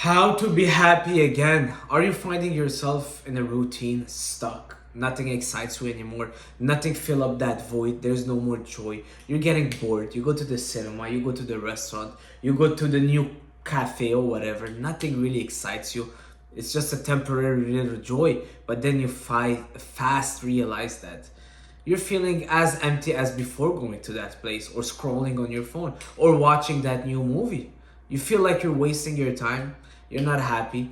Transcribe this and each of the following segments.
How to be happy again? Are you finding yourself in a routine, stuck? Nothing excites you anymore. Nothing fill up that void. There's no more joy. You're getting bored. You go to the cinema, you go to the restaurant, you go to the new cafe or whatever. Nothing really excites you. It's just a temporary little joy. But then you fast realize that you're feeling as empty as before going to that place or scrolling on your phone or watching that new movie. You feel like you're wasting your time. You're not happy.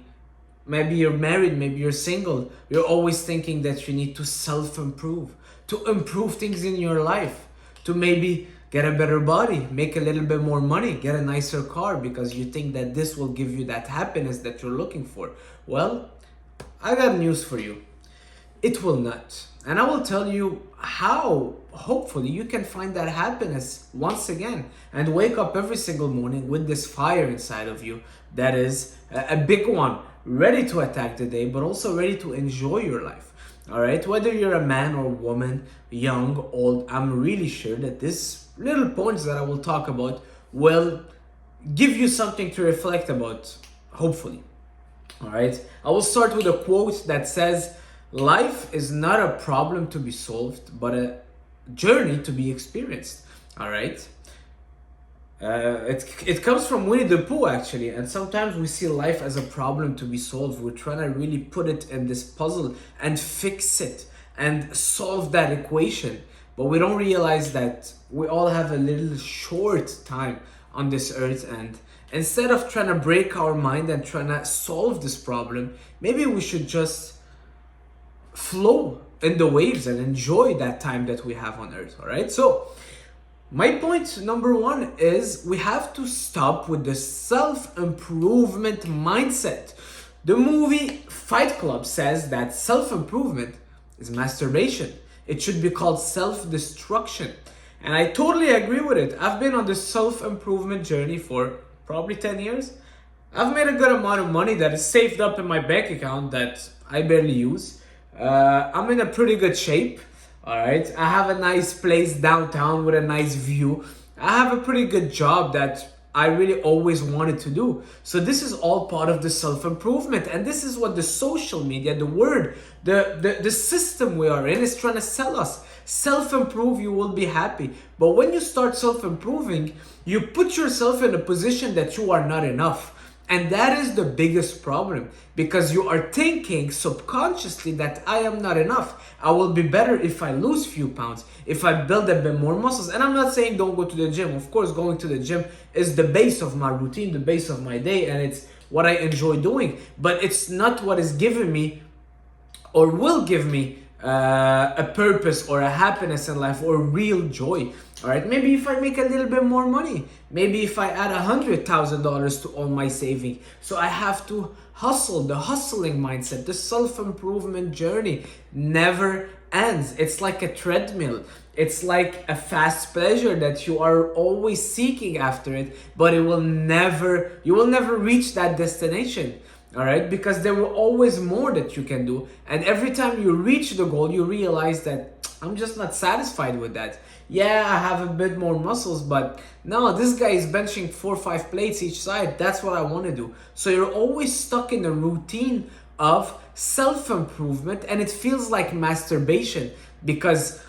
Maybe you're married, maybe you're single. You're always thinking that you need to self improve, to improve things in your life, to maybe get a better body, make a little bit more money, get a nicer car because you think that this will give you that happiness that you're looking for. Well, I got news for you. It will not. And I will tell you how, hopefully, you can find that happiness once again and wake up every single morning with this fire inside of you that is a big one, ready to attack the day, but also ready to enjoy your life. All right, whether you're a man or woman, young, old, I'm really sure that this little points that I will talk about will give you something to reflect about, hopefully. All right. I will start with a quote that says, "Life is not a problem to be solved, but a journey to be experienced." All right. It comes from Winnie the Pooh actually, and sometimes we see life as a problem to be solved. We're trying to really put it in this puzzle and fix it and solve that equation, but we don't realize that we all have a little short time on this earth, and instead of trying to break our mind and trying to solve this problem, maybe we should just flow in the waves and enjoy that time that we have on earth. All right, so my point number one is we have to stop with the self-improvement mindset. The movie Fight Club says that self-improvement is masturbation. It should be called self-destruction. And I totally agree with it. I've been on this self-improvement journey for probably 10 years. I've made a good amount of money that is saved up in my bank account that I barely use. I'm in a pretty good shape. All right. I have a nice place downtown with a nice view. I have a pretty good job that I really always wanted to do. So this is all part of the self-improvement. And this is what the social media, the word, the system we are in is trying to sell us. Self-improve, you will be happy. But when you start self-improving, you put yourself in a position that you are not enough. And that is the biggest problem because you are thinking subconsciously that I am not enough. I will be better if I lose few pounds, if I build a bit more muscles. And I'm not saying don't go to the gym. Of course, going to the gym is the base of my routine, the base of my day, and it's what I enjoy doing. But it's not what is giving me or will give me a purpose or a happiness in life or real joy. All right, maybe if I make a little bit more money, maybe if I add $100,000 to all my saving. So I have to hustle. The hustling mindset, the self-improvement journey never ends. It's like a treadmill. It's like a fast pleasure that you are always seeking after it, but you will never reach that destination. All right, because there will always more that you can do, and every time you reach the goal you realize that I'm just not satisfied with that. Yeah, I have a bit more muscles, but no, this guy is benching 4 or 5 plates each side. That's what I want to do. So you're always stuck in a routine of self-improvement, and it feels like masturbation because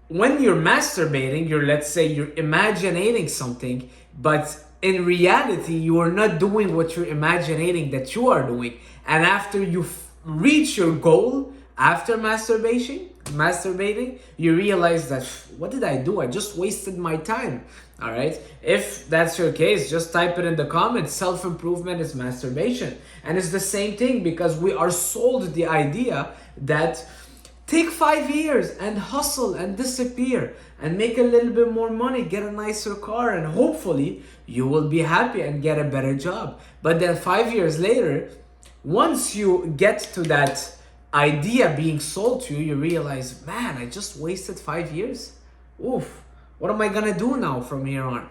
when you're masturbating, let's say you're imagining something, but in reality, you are not doing what you're imagining that you are doing. And after you reach your goal, after masturbating, you realize that what did I do? I just wasted my time. All right. If that's your case, just type it in the comments. Self-improvement is masturbation. And it's the same thing because we are sold the idea that take 5 years and hustle and disappear and make a little bit more money, get a nicer car, and hopefully you will be happy and get a better job. But then 5 years later, once you get to that idea being sold to you, you realize, man, I just wasted 5 years. Oof, what am I gonna do now from here on?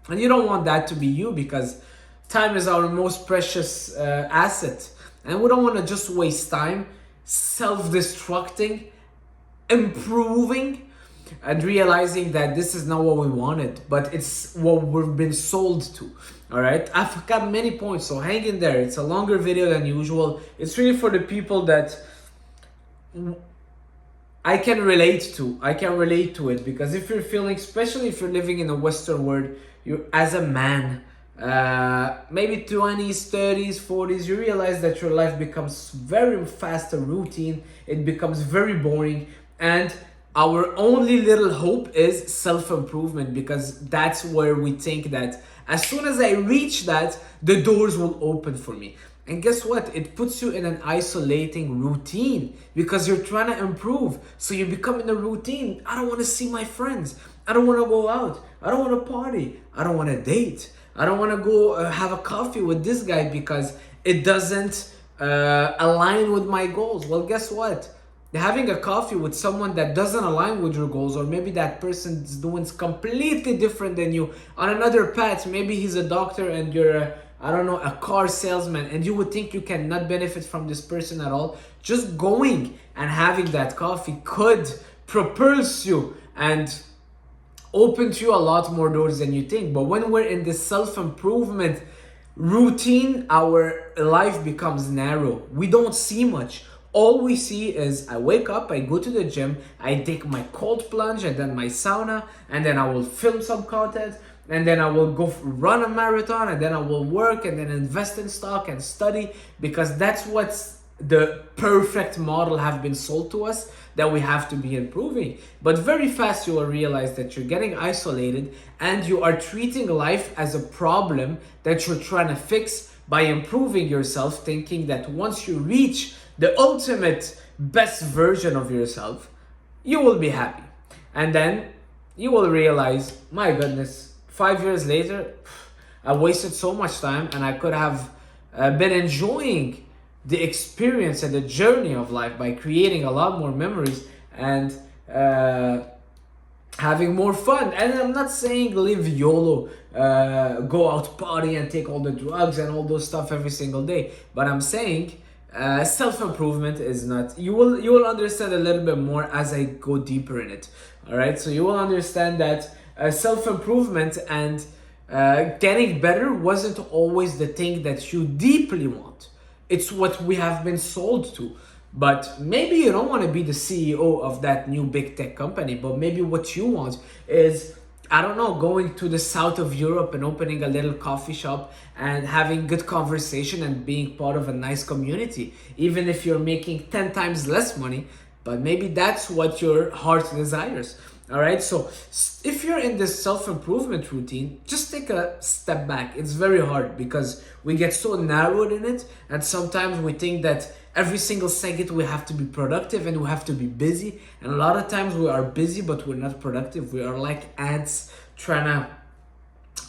And you don't want that to be you because time is our most precious asset. And we don't want to just waste time self-destructing, improving. and realizing that this is not what we wanted, but it's what we've been sold to. All right, I've got many points, so hang in there. It's a longer video than usual. It's really for the people that I can relate to. I can relate to it, because if you're feeling, especially if you're living in a Western world, you as a man, maybe 20s, 30s, 40s, you realize that your life becomes very fast a routine. It becomes very boring, and our only little hope is self-improvement, because that's where we think that as soon as I reach that, the doors will open for me. And guess what? It puts you in an isolating routine, because you're trying to improve. So you become in a routine. I don't want to see my friends. I don't want to go out. I don't want to party. I don't want to date. I don't want to go have a coffee with this guy because it doesn't align with my goals. Well, guess what? Having a coffee with someone that doesn't align with your goals, or maybe that person is doing completely different than you on another path. Maybe he's a doctor and you're a car salesman, and you would think you cannot benefit from this person at all. Just going and having that coffee could propulse you and open to you a lot more doors than you think. But when we're in this self-improvement routine, our life becomes narrow. We don't see much. All we see is I wake up, I go to the gym, I take my cold plunge and then my sauna, and then I will film some content, and then I will go run a marathon, and then I will work and then invest in stock and study, because that's what's the perfect model have been sold to us, that we have to be improving. But very fast you will realize that you're getting isolated and you are treating life as a problem that you're trying to fix by improving yourself, thinking that once you reach the ultimate best version of yourself, you will be happy. And then you will realize, my goodness, 5 years later, I wasted so much time, and I could have been enjoying the experience and the journey of life by creating a lot more memories and having more fun. And I'm not saying live YOLO, go out party and take all the drugs and all those stuff every single day, but I'm saying self-improvement is not. You will understand a little bit more as I go deeper in it. All right, so you will understand that self-improvement and getting better wasn't always the thing that you deeply want. It's what we have been sold to. But maybe you don't want to be the CEO of that new big tech company, but maybe what you want is, I don't know, going to the south of Europe and opening a little coffee shop and having good conversation and being part of a nice community, even if you're making 10 times less money, but maybe that's what your heart desires. All right, so if you're in this self-improvement routine, just take a step back. It's very hard because we get so narrowed in it, and sometimes we think that every single second we have to be productive and we have to be busy, and a lot of times we are busy but we're not productive. We are like ants trying to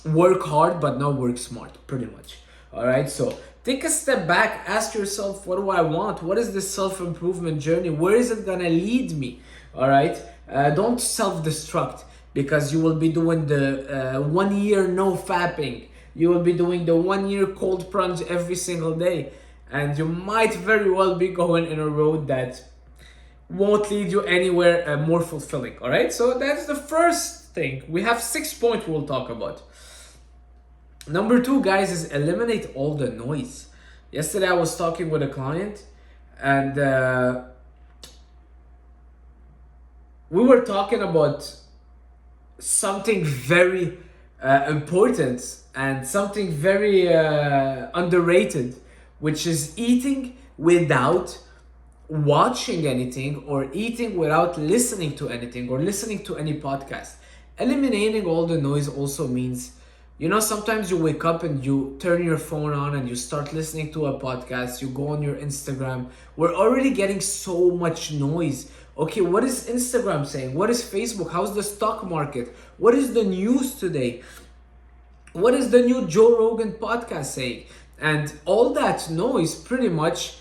work hard but not work smart, pretty much. All right, so take a step back, ask yourself, what do I want? What is this self-improvement journey? Where is it gonna lead me? All right, don't self-destruct, because you will be doing the 1 year no fapping. You will be doing the 1 year cold plunge every single day, and you might very well be going in a road that won't lead you anywhere more fulfilling. All right, so that's the first thing. We have 6 points we'll talk about. Number 2, guys, is eliminate all the noise. Yesterday I was talking with a client, and we were talking about something very important and something very underrated, which is eating without watching anything, or eating without listening to anything, or listening to any podcast. Eliminating all the noise also means, sometimes you wake up and you turn your phone on and you start listening to a podcast, you go on your Instagram. We're already getting so much noise. Okay, what is Instagram saying? What is Facebook? How's the stock market? What is the news today? What is the new Joe Rogan podcast saying? And all that noise, pretty much,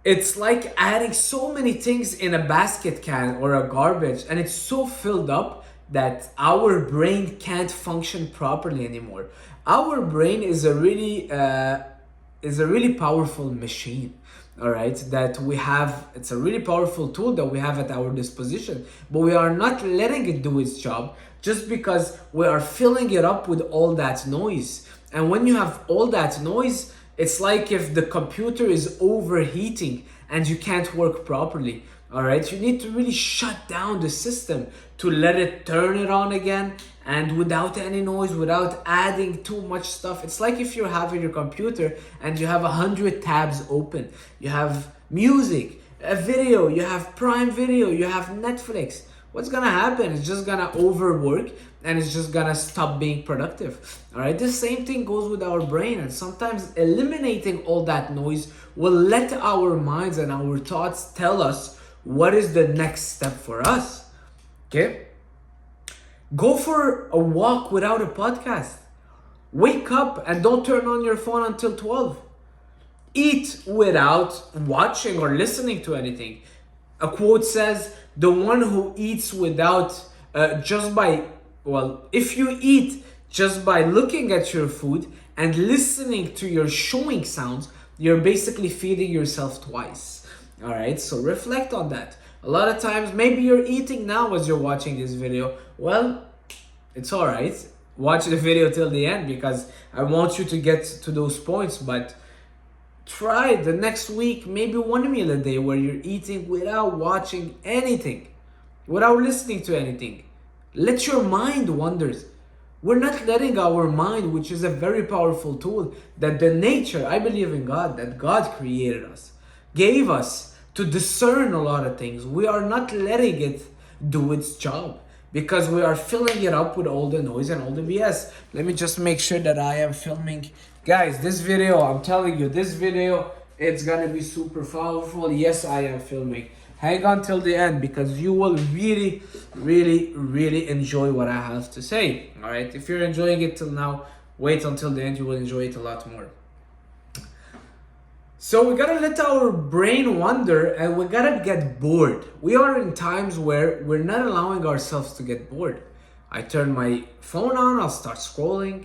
it's like adding so many things in a basket can or a garbage, and it's so filled up that our brain can't function properly anymore. Our brain is a really powerful machine. all right, that we have. It's a really powerful tool that we have at our disposition, but we are not letting it do its job just because we are filling it up with all that noise. And when you have all that noise, it's like if the computer is overheating and you can't work properly. All right, you need to really shut down the system to let it turn it on again, and without any noise, without adding too much stuff. It's like if you're having your computer and you have 100 tabs open. You have music, a video, you have Prime Video, you have Netflix. What's gonna happen? It's just gonna overwork and it's just gonna stop being productive. All right, the same thing goes with our brain, and sometimes eliminating all that noise will let our minds and our thoughts tell us what is the next step for us. Okay? Go for a walk without a podcast. Wake up and don't turn on your phone until 12. Eat without watching or listening to anything. A quote says, the one who eats without, if you eat just by looking at your food and listening to your chewing sounds, you're basically feeding yourself twice. All right, so reflect on that. A lot of times, maybe you're eating now as you're watching this video. Well, it's all right. Watch the video till the end because I want you to get to those points. But try the next week, maybe one meal a day where you're eating without watching anything, without listening to anything. Let your mind wander. We're not letting our mind, which is a very powerful tool, that the nature, I believe in God, that God created us, gave us to discern a lot of things. We are not letting it do its job because we are filling it up with all the noise and all the BS. Let me just make sure that I am filming. Guys, this video, I'm telling you, this video, it's gonna be super powerful. Yes, I am filming. Hang on till the end because you will really, really, really enjoy what I have to say. All right, if you're enjoying it till now, wait until the end, you will enjoy it a lot more. So we gotta let our brain wander and we gotta get bored. We are in times where we're not allowing ourselves to get bored. I turn my phone on, I'll start scrolling,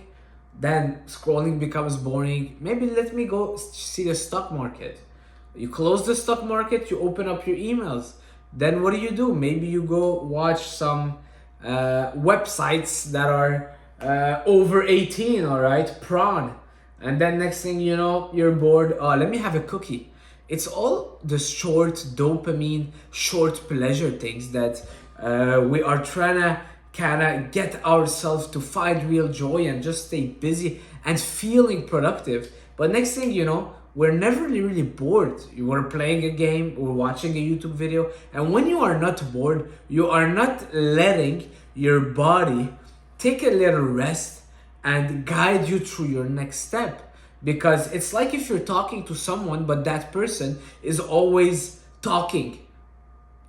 then scrolling becomes boring. Maybe let me go see the stock market. You close the stock market, you open up your emails. Then what do? Maybe you go watch some websites that are over 18, all right, prawn. And then next thing you know, you're bored. Oh, let me have a cookie. It's all the short dopamine, short pleasure things that we are trying to kind of get ourselves to find real joy and just stay busy and feeling productive. But next thing you know, we're never really bored. You are playing a game or watching a YouTube video. And when you are not bored, you are not letting your body take a little rest and guide you through your next step. Because it's like if you're talking to someone, but that person is always talking.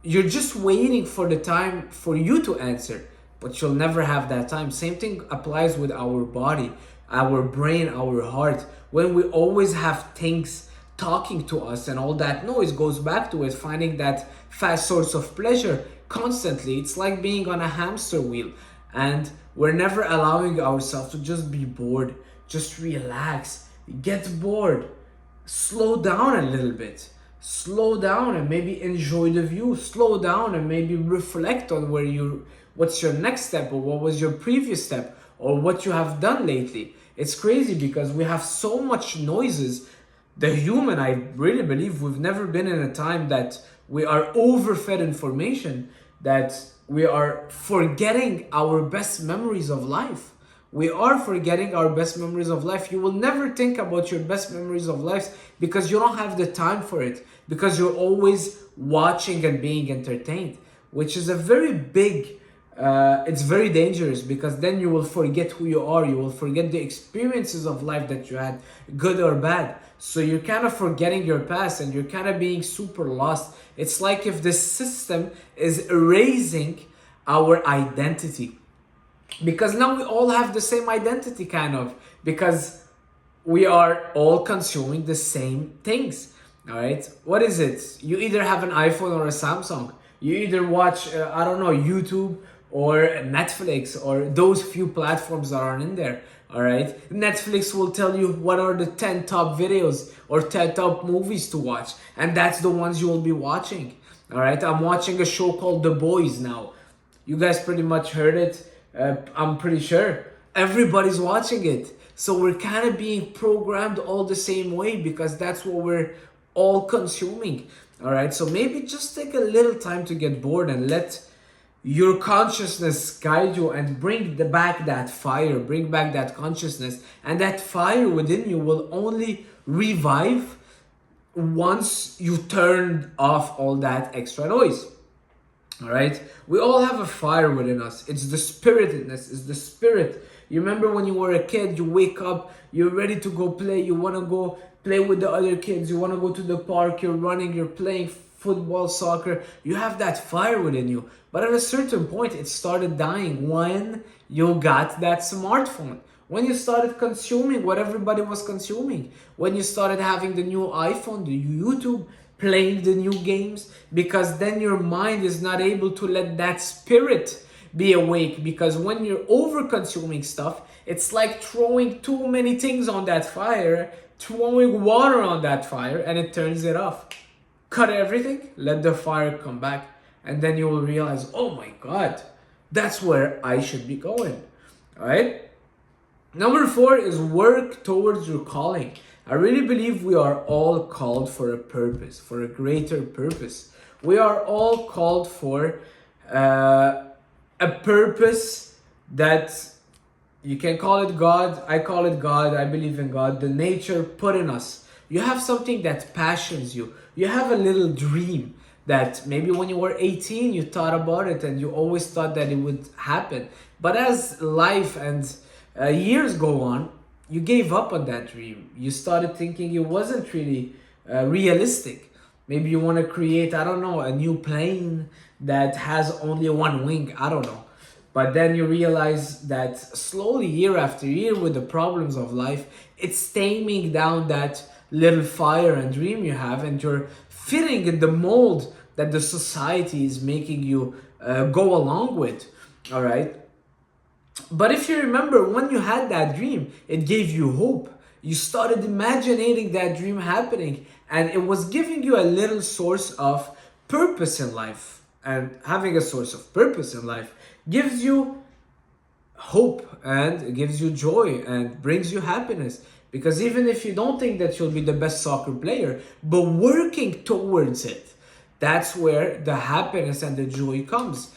You're just waiting for the time for you to answer, but you'll never have that time. Same thing applies with our body, our brain, our heart. When we always have things talking to us and all that noise goes back to it, finding that fast source of pleasure constantly. It's like being on a hamster wheel. And we're never allowing ourselves to just be bored, just relax, get bored, slow down a little bit, slow down and maybe enjoy the view, slow down and maybe reflect on what's your next step or what was your previous step or what you have done lately. It's crazy because we have so much noises. The human, I really believe we've never been in a time that we are overfed information, that we are forgetting our best memories of life. We are forgetting our best memories of life. You will never think about your best memories of life because you don't have the time for it, because you're always watching and being entertained, which is a very big, it's very dangerous because then you will forget who you are. You will forget the experiences of life that you had, good or bad. So you're kind of forgetting your past and you're kind of being super lost. It's like if the system is erasing our identity. Because now we all have the same identity kind of, because we are all consuming the same things. All right. What is it? You either have an iPhone or a Samsung. You either watch, YouTube or Netflix, or those few platforms that are in there. All right, Netflix will tell you what are the 10 top videos or 10 top movies to watch, and that's the ones you will be watching. All right, I'm watching a show called The Boys now. You guys pretty much heard it. I'm pretty sure everybody's watching it. So we're kind of being programmed all the same way because that's what we're all consuming. All right, so maybe just take a little time to get bored and let your consciousness guide you and bring back that fire, bring back that consciousness, and that fire within you will only revive once you turn off all that extra noise. All right, we all have a fire within us. It's the spiritedness, it's the spirit. You remember when you were a kid, you wake up, you're ready to go play, you want to go play with the other kids, you want to go to the park, you're running, you're playing football, soccer, you have that fire within you. But at a certain point, it started dying when you got that smartphone. When you started consuming what everybody was consuming. When you started having the new iPhone, the YouTube, playing the new games. Because then your mind is not able to let that spirit be awake. Because when you're over consuming stuff, it's like throwing too many things on that fire, throwing water on that fire, and it turns it off. Cut everything, let the fire come back, and then you will realize, oh my God, that's where I should be going. All right. Number 4 is work towards your calling. I really believe we are all called for a purpose, for a greater purpose. We are all called for a purpose that you can call it God. I call it God. I believe in God. The nature put in us. You have something that passions you. You have a little dream that maybe when you were 18, you thought about it and you always thought that it would happen. But as life and years go on, you gave up on that dream. You started thinking it wasn't really realistic. Maybe you want to create, I don't know, a new plane that has only one wing. I don't know. But then you realize that slowly, year after year, with the problems of life, it's taming down that little fire and dream you have, and you're fitting in the mold that the society is making you go along with. All right. But if you remember, when you had that dream, it gave you hope. You started imagining that dream happening, and it was giving you a little source of purpose in life. And having a source of purpose in life gives you hope and it gives you joy and brings you happiness. Because even if you don't think that you'll be the best soccer player, but working towards it, that's where the happiness and the joy comes.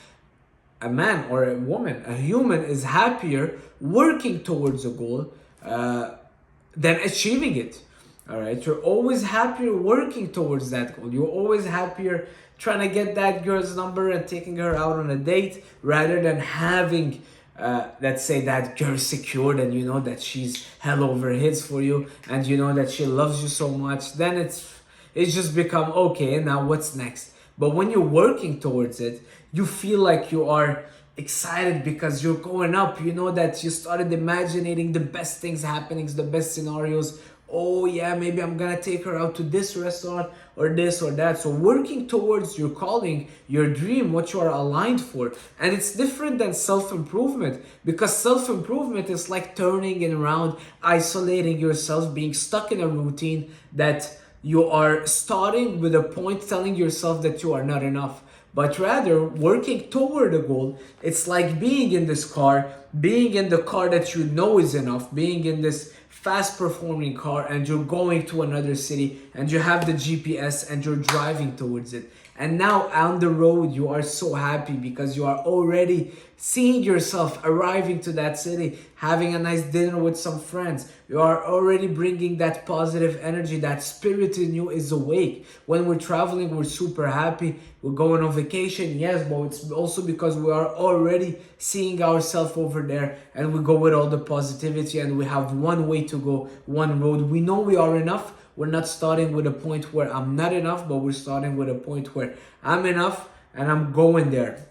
A man or a woman, a human, is happier working towards a goal than achieving it. All right, you're always happier working towards that goal. You're always happier trying to get that girl's number and taking her out on a date rather than having, let's say, that girl secured and you know that she's hell over heels for you and you know that she loves you so much. Then it's just become okay. Now what's next? But when you're working towards it, you feel like you are excited because you're going up. You know that you started imagining the best things happening, the best scenarios. Oh yeah, maybe I'm gonna take her out to this restaurant or this or that. So working towards your calling, your dream, what you are aligned for. And it's different than self-improvement, because self-improvement is like turning it around, isolating yourself, being stuck in a routine that you are starting with a point telling yourself that you are not enough. But rather working toward a goal, it's like being in this car, being in the car that you know is enough, being in this fast performing car, and you're going to another city and you have the GPS and you're driving towards it. And now on the road, you are so happy because you are already seeing yourself arriving to that city, having a nice dinner with some friends. You are already bringing that positive energy, that spirit in you is awake. When we're traveling, we're super happy. We're going on vacation, yes, but it's also because we are already seeing ourselves over there and we go with all the positivity and we have one way to go, one road. We know we are enough. We're not starting with a point where I'm not enough, but we're starting with a point where I'm enough and I'm going there.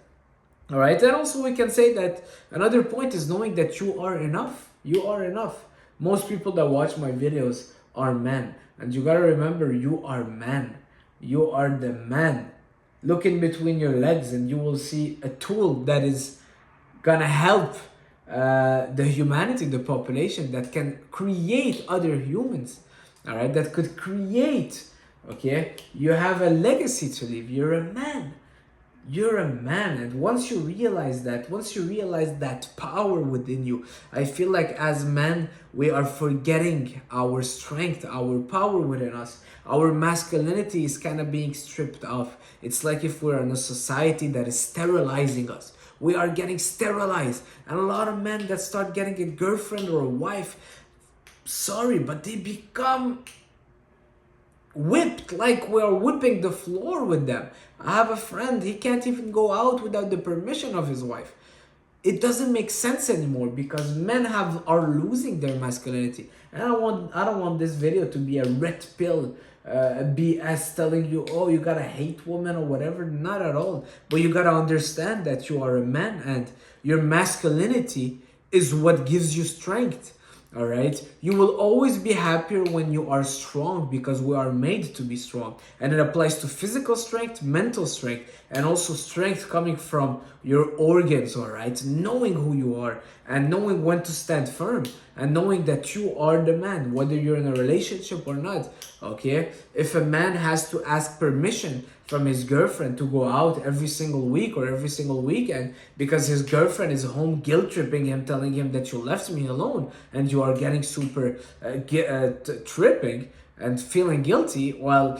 All right. And also we can say that another point is knowing that you are enough. You are enough. Most people that watch my videos are men. And you got to remember, you are man. You are the man. Look in between your legs and you will see a tool that is gonna help the humanity, the population, that can create other humans, all right, that could create, okay, you have a legacy to leave. You're a man. You're a man. And once you realize that, once you realize that power within you, I feel like as men, we are forgetting our strength, our power within us. Our masculinity is kind of being stripped off. It's like if we're in a society that is sterilizing us. We are getting sterilized. And a lot of men that start getting a girlfriend or a wife, sorry, but they become whipped like we're whipping the floor with them. I have a friend, he can't even go out without the permission of his wife. It doesn't make sense anymore because men are losing their masculinity. And I don't want this video to be a red pill BS telling you, oh, you gotta hate women or whatever. Not at all. But you gotta understand that you are a man and your masculinity is what gives you strength. All right, you will always be happier when you are strong because we are made to be strong, and it applies to physical strength, mental strength, and also strength coming from your organs. All right, knowing who you are and knowing when to stand firm and knowing that you are the man, whether you're in a relationship or not. Okay, if a man has to ask permission from his girlfriend to go out every single week or every single weekend because his girlfriend is home guilt tripping him, telling him that you left me alone, and you are getting super tripping and feeling guilty, well,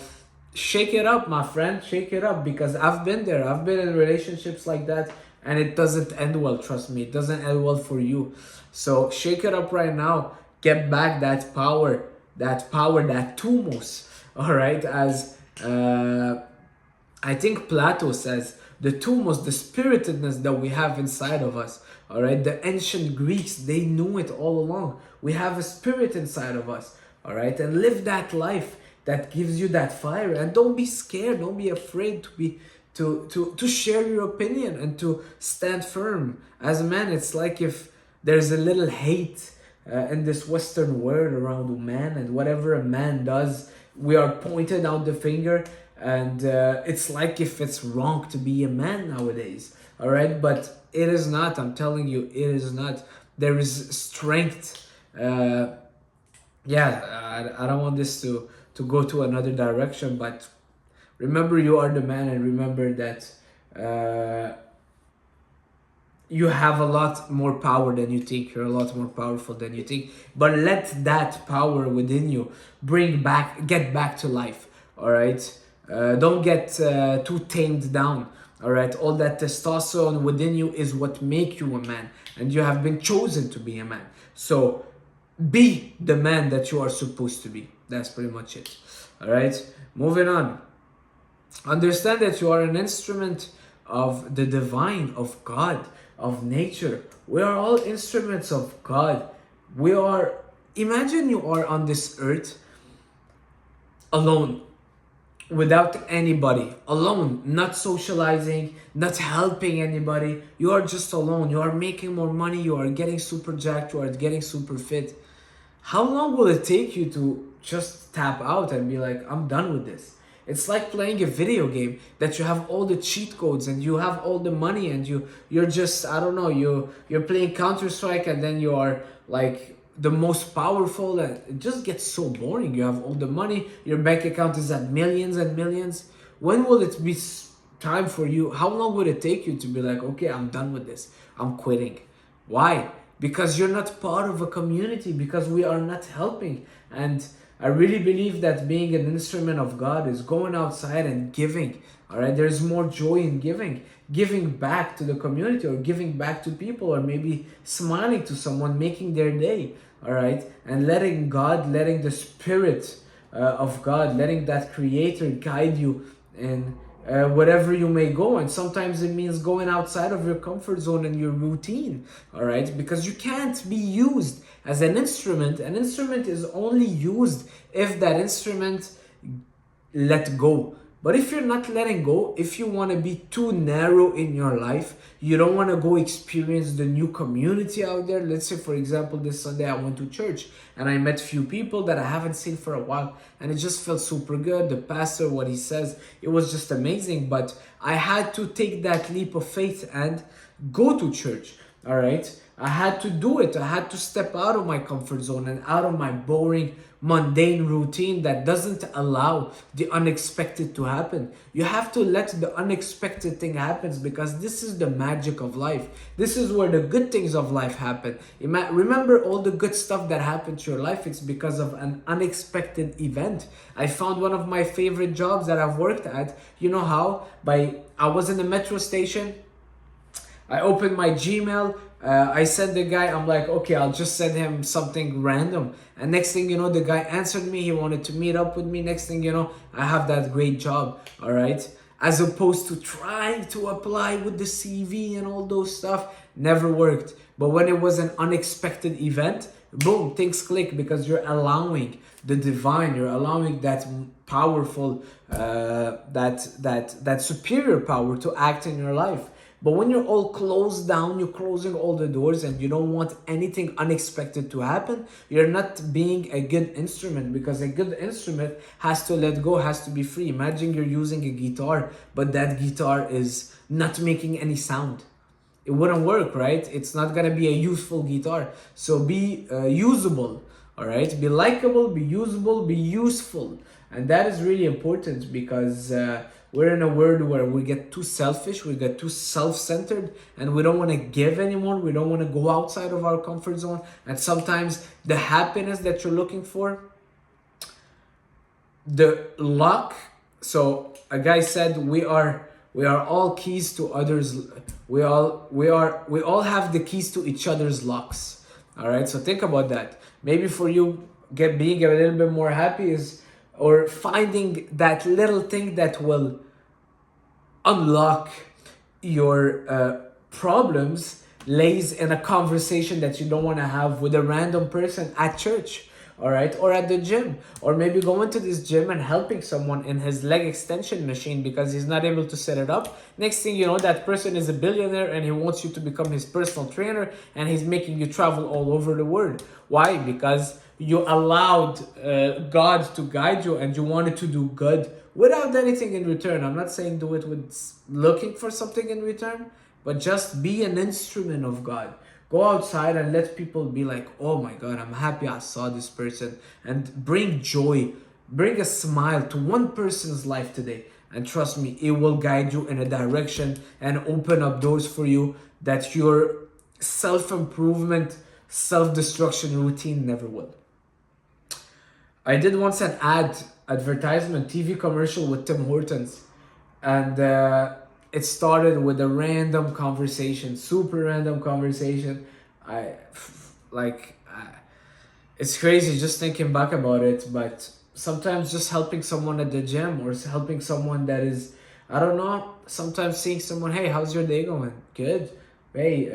shake it up, my friend, shake it up, because I've been there. I've been in relationships like that, and it doesn't end well. Trust me, it doesn't end well for you. So shake it up right now. Get back that power, that thumos. All right, as I think Plato says, the thumos, the spiritedness that we have inside of us. All right, the ancient Greeks, they knew it all along. We have a spirit inside of us. All right, and live that life that gives you that fire, and don't be scared, don't be afraid to share your opinion and to stand firm. As a man, it's like if there's a little hate in this Western world around a man, and whatever a man does, we are pointed out the finger, and it's like if it's wrong to be a man nowadays. All right, but it is not. I'm telling you, it is not. There is strength. I don't want this to go to another direction, but remember, you are the man, and remember that you have a lot more power than you think. You're a lot more powerful than you think. But let that power within you get back to life. All right, don't get too tamed down. All right, all that testosterone within you is what make you a man, and you have been chosen to be a man. So be the man that you are supposed to be. That's pretty much it. All right, moving on. Understand that you are an instrument of the divine, of God, of nature. We are all instruments of God. Imagine you are on this earth alone, without anybody, alone, not socializing, not helping anybody. You are just alone. You are making more money. You are getting super jacked. You are getting super fit. How long will it take you to just tap out and be like, I'm done with this? It's like playing a video game that you have all the cheat codes and you have all the money, and you're just, I don't know, you're playing Counter-Strike, and then you are like the most powerful, and it just gets so boring. You have all the money, your bank account is at millions and millions. When will it be time for you? How long would it take you to be like, okay, I'm done with this, I'm quitting? Why? Because you're not part of a community, because we are not helping. And I really believe that being an instrument of God is going outside and giving. All right, there's more joy in giving back to the community, or giving back to people, or maybe smiling to someone, making their day. All right, and letting the spirit of God, letting that creator guide you in wherever you may go. And sometimes it means going outside of your comfort zone and your routine. All right, because you can't be used as an instrument. An instrument is only used if that instrument let go. But if you're not letting go, if you want to be too narrow in your life, you don't want to go experience the new community out there. Let's say, for example, this Sunday I went to church and I met few people that I haven't seen for a while, and it just felt super good. The pastor, what he says, it was just amazing. But I had to take that leap of faith and go to church. All right. I had to do it. I had to step out of my comfort zone and out of my boring, mundane routine that doesn't allow the unexpected to happen. You have to let the unexpected thing happen, because this is the magic of life. This is where the good things of life happen. Remember all the good stuff that happened to your life, it's because of an unexpected event. I found one of my favorite jobs that I've worked at. You know how? I was in a metro station. I opened my Gmail. I sent the guy, I'm like, okay, I'll just send him something random. And next thing you know, the guy answered me. He wanted to meet up with me. Next thing you know, I have that great job. All right. As opposed to trying to apply with the CV and all those stuff, never worked. But when it was an unexpected event, boom, things click, because you're allowing the divine, you're allowing that powerful, that superior power to act in your life. But when you're all closed down, you're closing all the doors and you don't want anything unexpected to happen, you're not being a good instrument, because a good instrument has to let go, has to be free. Imagine you're using a guitar, but that guitar is not making any sound. It wouldn't work, right? It's not gonna be a useful guitar. So be usable, all right? Be likable, be usable, be useful. And that is really important, because we're in a world where we get too selfish, we get too self-centered, and we don't want to give anymore. We don't want to go outside of our comfort zone. And sometimes the happiness that you're looking for, the luck. So a guy said, we are all keys to others. We all have the keys to each other's locks. All right. So think about that. Maybe for you, being a little bit more happy is, or finding that little thing that will unlock your problems, lays in a conversation that you don't want to have with a random person at church, all right, or at the gym, or maybe going to this gym and helping someone in his leg extension machine because he's not able to set it up. Next thing you know, that person is a billionaire and he wants you to become his personal trainer, and he's making you travel all over the world. Why? Because you allowed God to guide you, and you wanted to do good without anything in return. I'm not saying do it with looking for something in return, but just be an instrument of God. Go outside and let people be like, oh my God, I'm happy I saw this person, and bring joy, bring a smile to one person's life today. And trust me, it will guide you in a direction and open up doors for you that your self-improvement, self-destruction routine never will. I did once an advertisement, TV commercial with Tim Hortons, and it started with a random conversation, super random conversation. It's crazy just thinking back about it, but sometimes just helping someone at the gym, or helping someone that is, I don't know, sometimes seeing someone, hey, how's your day going? Good. Hey,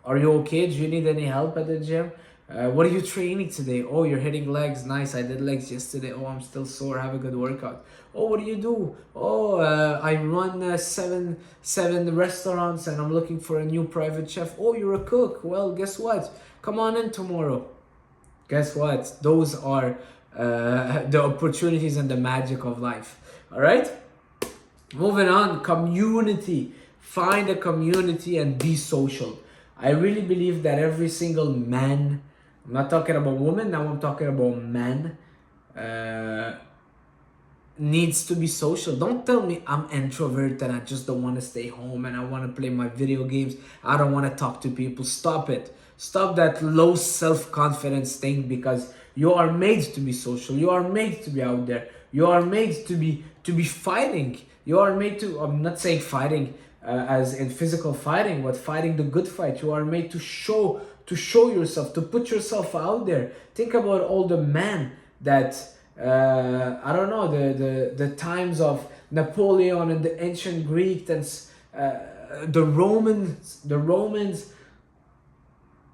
are you okay? Do you need any help at the gym? What are you training today? Oh, you're hitting legs. Nice. I did legs yesterday. Oh, I'm still sore. Have a good workout. Oh, what do you do? Oh, I run seven restaurants and I'm looking for a new private chef. Oh, you're a cook. Well, guess what? Come on in tomorrow. Guess what? Those are the opportunities and the magic of life. All right? Moving on. Community. Find a community and be social. I really believe that every single man, I'm not talking about women, now I'm talking about men, needs to be social. Don't tell me I'm introvert and I just don't want to stay home and I want to play my video games. I don't want to talk to people. Stop it. Stop that low self-confidence thing, because you are made to be social. You are made to be out there. You are made to be fighting. You are made to, I'm not saying fighting as in physical fighting, but fighting the good fight. You are made to show yourself, to put yourself out there. Think about all the men that I don't know, the times of Napoleon and the ancient Greek and the Romans.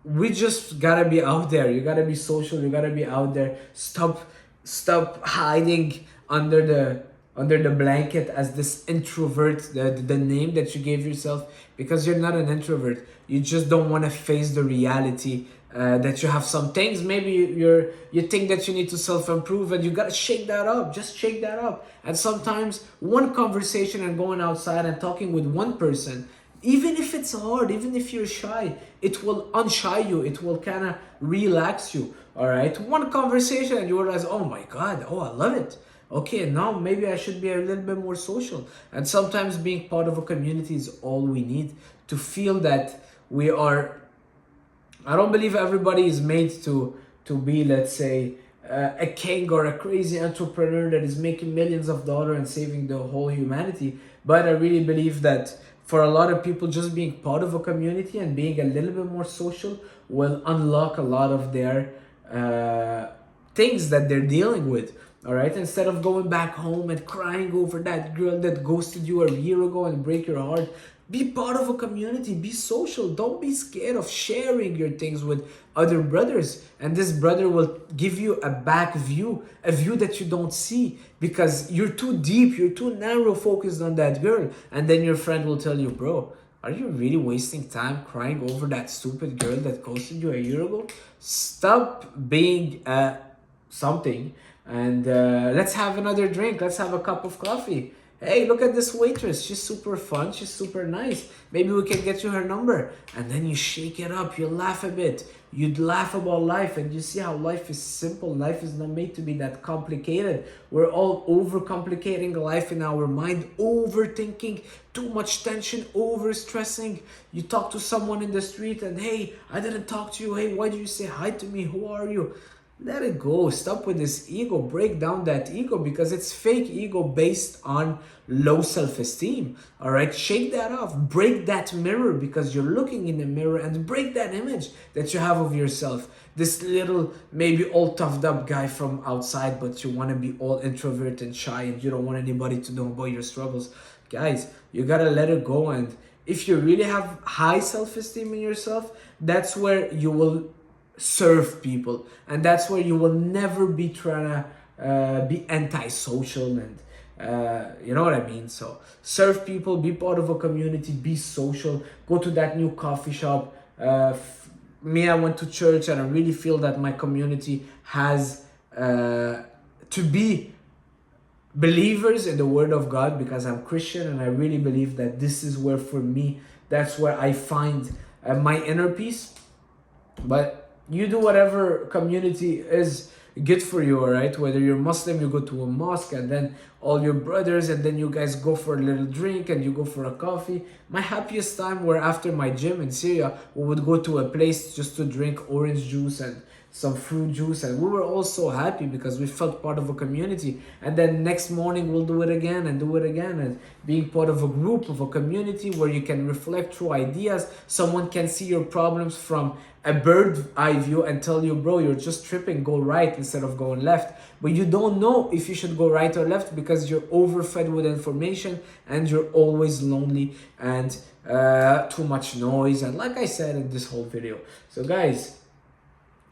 We just gotta be out there. You gotta be social. You gotta be out there. Stop hiding under the blanket as this introvert, the name that you gave yourself, because you're not an introvert. You just don't want to face the reality that you have some things. Maybe you think that you need to self-improve, and you gotta shake that up. Just shake that up. And sometimes one conversation and going outside and talking with one person Even if it's hard, even if you're shy, it will unshy you. It will kind of relax you. All right. One conversation and you realize, oh my God, oh, I love it. Okay, now maybe I should be a little bit more social. And sometimes being part of a community is all we need to feel that we are. I don't believe everybody is made to be, let's say, a king or a crazy entrepreneur that is making millions of dollars and saving the whole humanity. But I really believe that for a lot of people, just being part of a community and being a little bit more social will unlock a lot of their things that they're dealing with. All right, instead of going back home and crying over that girl that ghosted you a year ago and break your heart, be part of a community, be social. Don't be scared of sharing your things with other brothers. And this brother will give you a back view, a view that you don't see because you're too deep, you're too narrow focused on that girl. And then your friend will tell you, bro, are you really wasting time crying over that stupid girl that ghosted you a year ago? Stop being something and let's have another drink. Let's have a cup of coffee. Hey, look at this waitress. She's super fun. She's super nice. Maybe we can get you her number. And then you shake it up. You laugh a bit. You'd laugh about life and you see how life is simple. Life is not made to be that complicated. We're all overcomplicating life in our mind, overthinking, too much tension, overstressing. You talk to someone in the street and, hey, I didn't talk to you. Hey, why did you say hi to me? Who are you? Let it go. Stop with this ego. Break down that ego because it's fake ego based on low self-esteem. All right, shake that off. Break that mirror because you're looking in the mirror and break that image that you have of yourself. This little, maybe all toughed up guy from outside, but you want to be all introvert and shy and you don't want anybody to know about your struggles. Guys, you got to let it go. And if you really have high self-esteem in yourself, that's where you will serve people, and that's where you will never be trying to be antisocial and you know what I mean. So serve people, be part of a community, be social, go to that new coffee shop. Me, I went to church and I really feel that my community has to be believers in the word of God because I'm Christian and I really believe that this is where for me, that's where I find my inner peace. But you do whatever community is good for you, all right? Whether you're Muslim, you go to a mosque and then all your brothers and then you guys go for a little drink and you go for a coffee. My happiest time were after my gym in Syria. We would go to a place just to drink orange juice and some fruit juice and we were all so happy because we felt part of a community. And then next morning we'll do it again and do it again, and being part of a group, of a community where you can reflect through ideas. Someone can see your problems from a bird eye view and tell you, bro, you're just tripping, go right instead of going left. But you don't know if you should go right or left because you're overfed with information and you're always lonely and too much noise, and like I said in this whole video. So guys,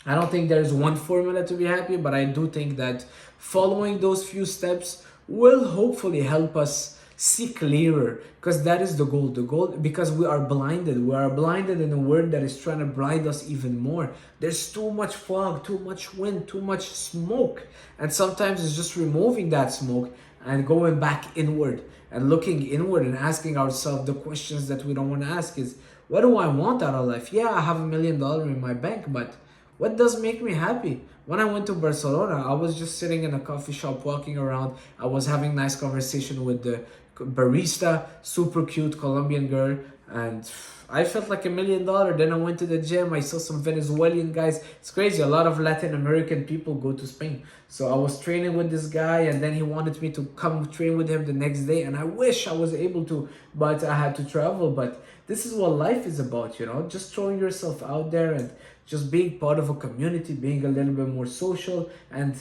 I don't think there's one formula to be happy, but I do think that following those few steps will hopefully help us see clearer, because that is the goal. The goal, because we are blinded in a world that is trying to blind us even more. There's too much fog, too much wind, too much smoke, and sometimes it's just removing that smoke and going back inward and looking inward and asking ourselves the questions that we don't want to ask is, what do I want out of life? Yeah, I have $1 million in my bank, but what does make me happy? When I went to Barcelona, I was just sitting in a coffee shop, walking around. I was having nice conversation with the barista, super cute Colombian girl, and I felt like $1 million. Then I went to the gym. I saw some Venezuelan guys. It's crazy. A lot of Latin American people go to Spain. So I was training with this guy, and then he wanted me to come train with him the next day. And I wish I was able to, but I had to travel. But this is what life is about, you know, just throwing yourself out there and just being part of a community, being a little bit more social, and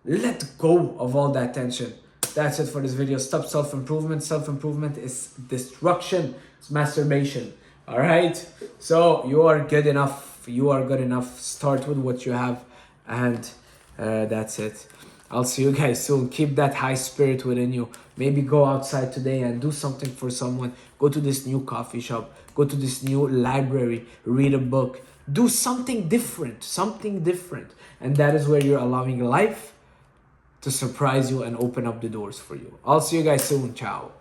let go of all that tension. That's it for this video. Stop self-improvement. Self-improvement is destruction. It's masturbation. All right? So you are good enough. You are good enough. Start with what you have. And that's it. I'll see you guys soon. Keep that high spirit within you. Maybe go outside today and do something for someone. Go to this new coffee shop. Go to this new library. Read a book. Do something different. Something different. And that is where you're allowing life to surprise you and open up the doors for you. I'll see you guys soon. Ciao.